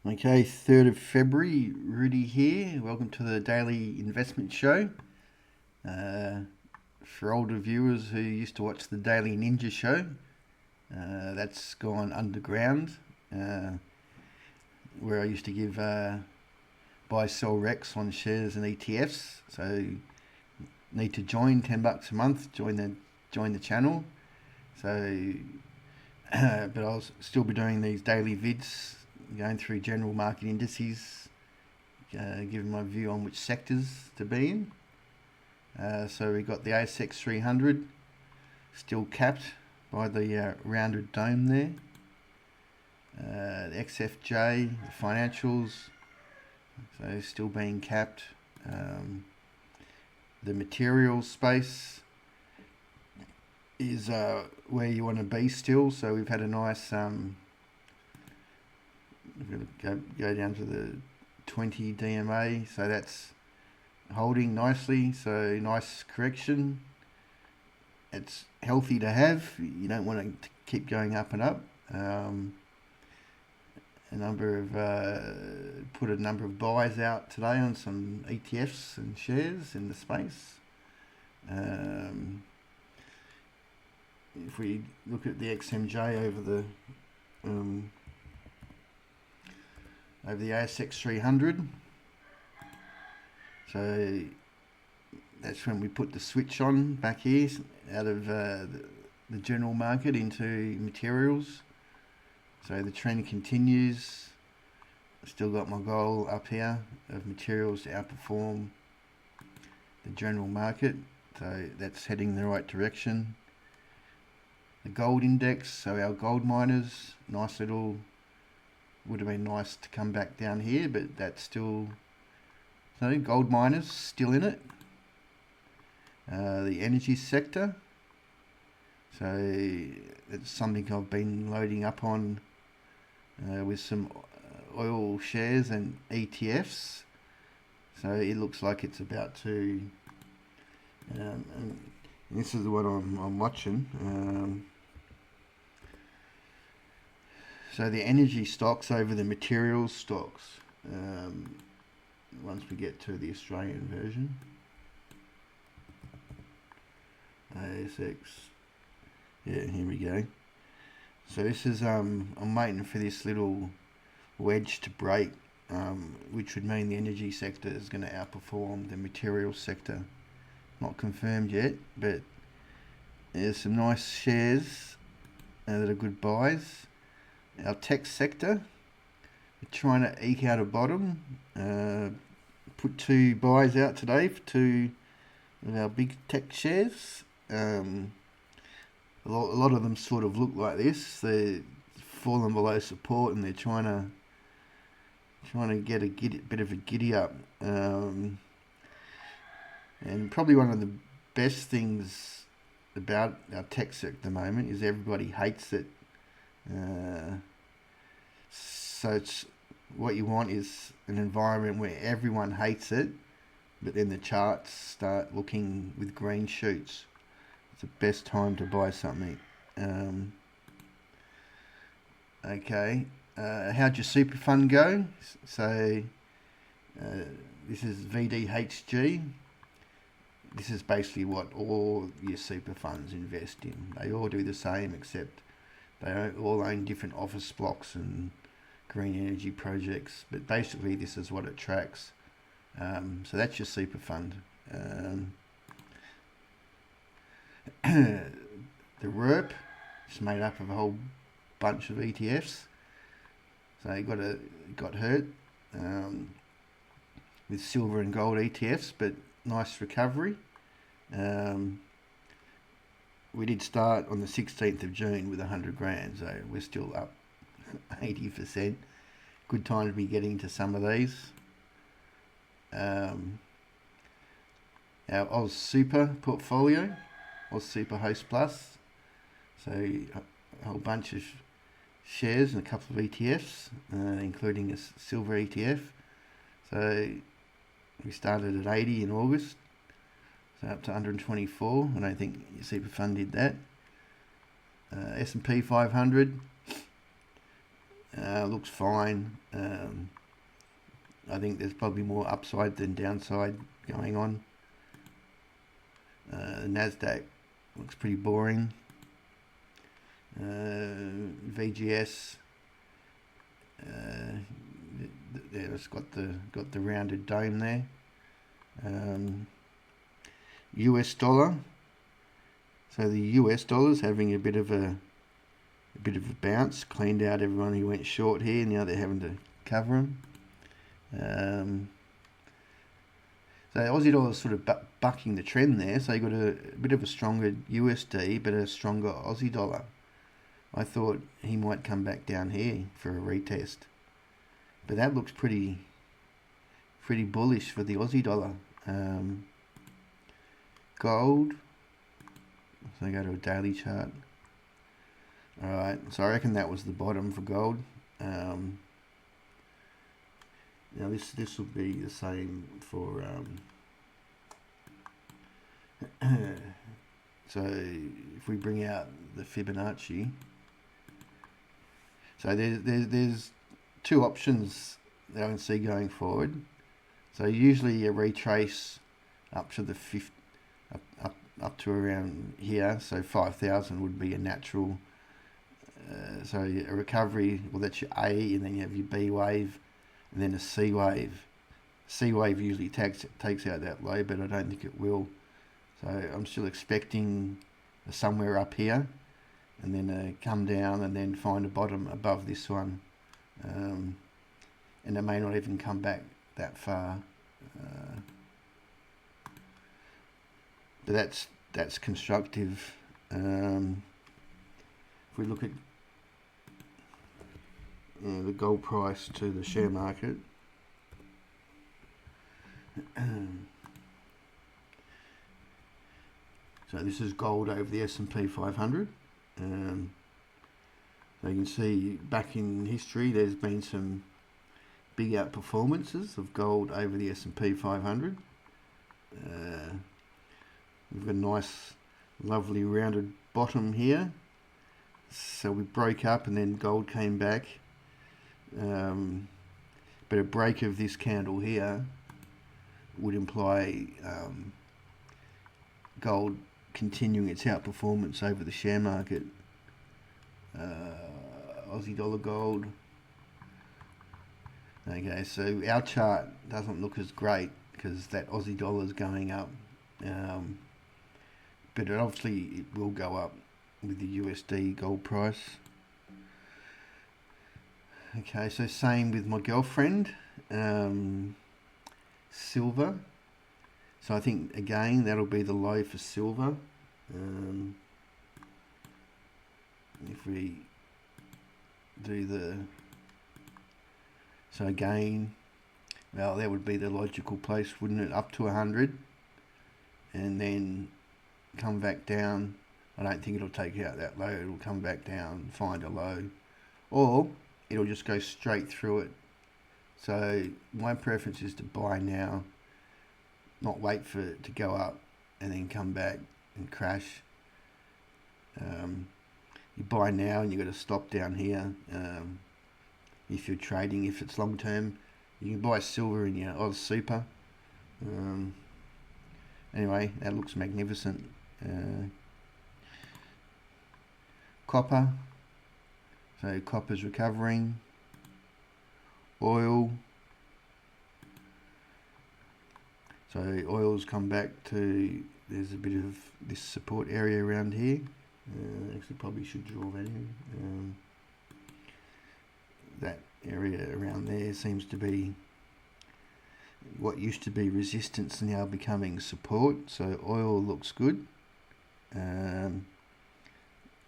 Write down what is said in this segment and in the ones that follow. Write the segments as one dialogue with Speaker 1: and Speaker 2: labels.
Speaker 1: Okay, 3rd of February, Rudy here. Welcome to the Daily Investment Show. For older viewers who used to watch the Daily Ninja Show, that's gone underground, where I used to give buy, sell recs on shares and ETFs. So need to join, $10 a month, join the channel. So, but I'll still be doing these daily vids, going through general market indices, giving my view on which sectors to be in. So we got the ASX 300 still capped by the rounded dome there. The XFJ, the financials, so still being capped. The materials space is where you want to be still. So we've had a nice we're going to go down to the 20 DMA, so that's holding nicely, so nice correction. It's healthy to have. You don't want to keep going up and up. Put a number of buys out today on some ETFs and shares in the space. If we look at the XMJ over the ASX 300, so that's when we put the switch on back here out of the general market into materials. So the trend continues. Still got my goal up here of materials to outperform the general market, so that's heading in the right direction. The gold index, so our gold miners, nice little, would have been nice to come back down here, but that's still, so gold miners still in it. The energy sector, so it's something I've been loading up on with some oil shares and ETFs. So it looks like it's about to, and this is what I'm watching. So the energy stocks over the materials stocks, once we get to the Australian version. ASX, yeah, here we go. So this is, I'm waiting for this little wedge to break, which would mean the energy sector is going to outperform the materials sector. Not confirmed yet, but there's some nice shares that are good buys. Our tech sector, we're trying to eke out a bottom. Put 2 buys out today for 2 of our big tech shares. A lot of them sort of look like this. They're falling below support and they're trying to get a bit of a giddy up. And probably one of the best things about our tech sector at the moment is everybody hates it. So it's, what you want is an environment where everyone hates it, but then the charts start looking with green shoots. It's the best time to buy something. Okay, how'd your super fund go? So this is VDHG. This is basically what all your super funds invest in. They all do the same, except they all own different office blocks and green energy projects, but basically this is what it tracks. So that's your super fund. The RERP is made up of a whole bunch of ETFs. So it got hurt with silver and gold ETFs, but nice recovery. We did start on the 16th of June with 100 grand, so we're still up 80%. Good time to be getting to some of these. Our Oz Super portfolio, Oz Super Host Plus, so a whole bunch of shares and a couple of ETFs, including a silver ETF. So we started at 80 in August, so up to 124. I don't think your super fund did that. S&P 500, looks fine. I think there's probably more upside than downside going on. Nasdaq looks pretty boring. VGS, it's got the rounded dome there. US dollar. So the US dollar's having a bit of a bounce. Cleaned out everyone who went short here. Now they're having to cover them. So Aussie dollar's sort of bucking the trend there. So you got a bit of a stronger USD, but a stronger Aussie dollar. I thought he might come back down here for a retest, but that looks pretty bullish for the Aussie dollar. Gold. So I go to a daily chart. Alright, so I reckon that was the bottom for gold. Now this will be the same for so if we bring out the Fibonacci, so there's two options that I can see going forward. So usually a retrace up to the up to around here, so 5,000 would be a natural. So a recovery, well, that's your A, and then you have your B wave, and then a C wave. C wave usually takes out that low, but I don't think it will. So I'm still expecting somewhere up here, and then come down, and then find a bottom above this one. And it may not even come back that far. But that's constructive. If we look at the gold price to the share market, so this is gold over the S&P 500. So you can see back in history there's been some big outperformances of gold over the S&P 500. We've got a nice lovely rounded bottom here, so we broke up and then gold came back, but a break of this candle here would imply gold continuing its outperformance over the share market. Aussie dollar gold. Okay, so our chart doesn't look as great because that Aussie dollar is going up, but obviously it will go up with the USD gold price. Okay, so same with my girlfriend, silver. So I think again that'll be the low for silver. If we do so again, well, that would be the logical place, wouldn't it? Up to 100, and then come back down. I don't think it'll take out that low. It'll come back down, find a low, or it'll just go straight through it. So my preference is to buy now, not wait for it to go up and then come back and crash. You buy now and you've got to stop down here. If you're trading, if it's long term, you can buy silver in your Oz Super. Anyway, that looks magnificent. Copper. So copper's recovering. Oil. So oil's come back to, there's a bit of this support area around here. Actually probably should draw that in. That area around there seems to be what used to be resistance now becoming support. So oil looks good.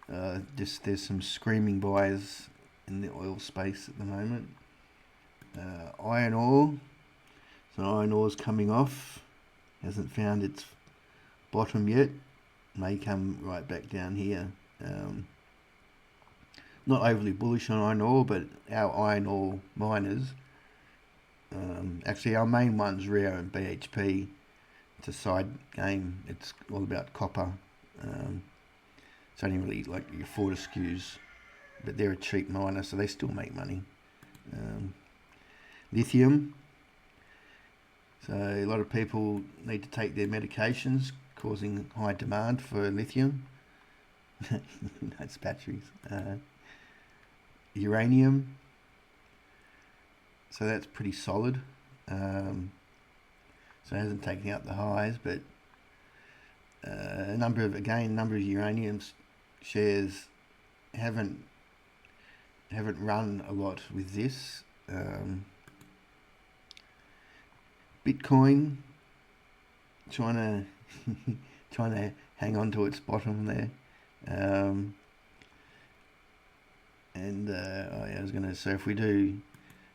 Speaker 1: There's some screaming buyers in the oil space at the moment. Iron ore. So iron ore's coming off. Hasn't found its bottom yet. May come right back down here. Not overly bullish on iron ore, but our iron ore miners, actually our main one's Rio and BHP. It's a side game. It's all about copper. It's only really like your Fortescues, but they're a cheap miner, so they still make money. Lithium. So a lot of people need to take their medications, causing high demand for lithium. That's batteries. Uranium. So that's pretty solid. So it hasn't taken out the highs, but a number of uranium shares haven't run a lot with this. Bitcoin trying to hang on to its bottom there. I was going to say, if we do,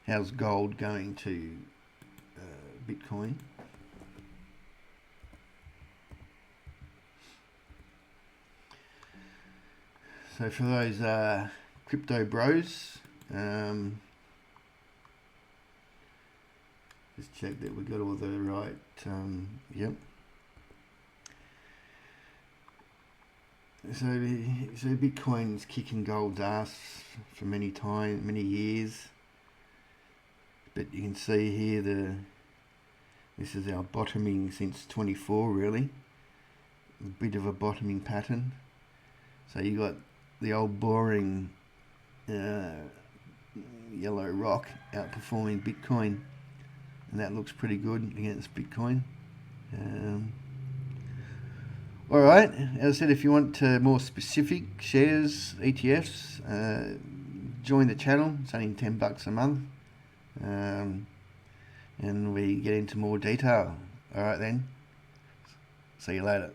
Speaker 1: how's gold going to Bitcoin? So for those crypto bros, just check that we got all the right, yep. So Bitcoin's kicking gold's ass for many years. But you can see here this is our bottoming since 24 really. A bit of a bottoming pattern. So you got the old boring yellow rock outperforming Bitcoin, and that looks pretty good against Bitcoin. Alright, as I said, if you want more specific shares, ETFs, join the channel. It's only $10 a month, and we get into more detail. Alright then, see you later.